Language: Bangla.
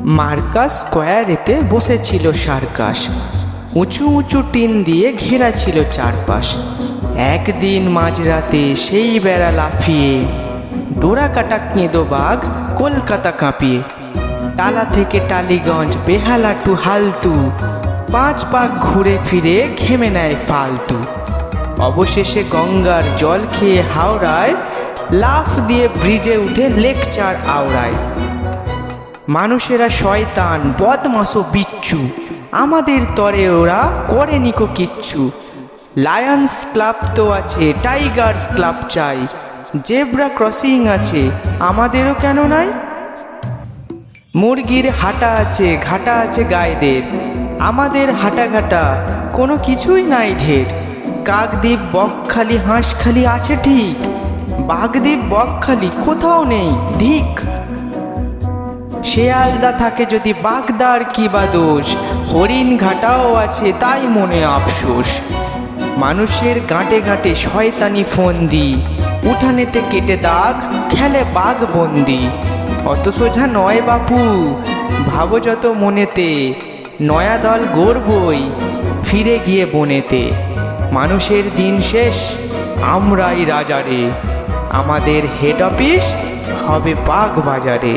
মার্কাস স্কোয়ারেতে বসেছিল সার্কাস। উঁচু উঁচু টিন দিয়ে ঘেরা ছিল চারপাশ। একদিন মাঝরাতে সেই বেড়া লাফিয়ে ডোরা কাটা কেঁদো বাঘ কলকাতা কাঁপিয়ে। টালা থেকে টালিগঞ্জ, বেহালা টু হালতু, 5 পাক ঘুরে ফিরে ঘেমে নেয় ফালতু। অবশেষে গঙ্গার জল খেয়ে হাওড়ায় লাফ দিয়ে ব্রিজে উঠে লেকচার আওড়ায়। মানুষেরা শয়তান, বদমাস ও বিচ্ছু, আমাদের তরে ওরা করেনি কো কিচ্ছু। লায়ন্স ক্লাব তো আছে, টাইগার্স ক্লাব চাই, জেব্রা ক্রসিং আছে, আমাদেরও কেন নাই? মুরগির হাঁটা আছে, ঘাটা আছে গায়েদের, আমাদের হাঁটাঘাটা কোনো কিছুই নাই ঢের। কাকদ্বীপ, বকখালি, হাঁসখালি আছে ঠিক, বাগদ্বীপ বকখালি কোথাও নেই ধিক। শেয়ালদা থাকে যদি বাগদার কি বা দোষ, হরিণ ঘাটাও আছে তাই মনে আফসোস। মানুষের গাঁটে গাঁটে শয়তানি ফন্দি, উঠানেতে কেটে দাগ খেলে বাঘ বন্দি। অত সোজা নয় বাপু, ভাবো যত মনেতে, নয়া দল গড়বই ফিরে গিয়ে বনেতে। মানুষের দিন শেষ, আমরাই রাজারে, আমাদের হেড অফিস হবে বাগ বাজারে।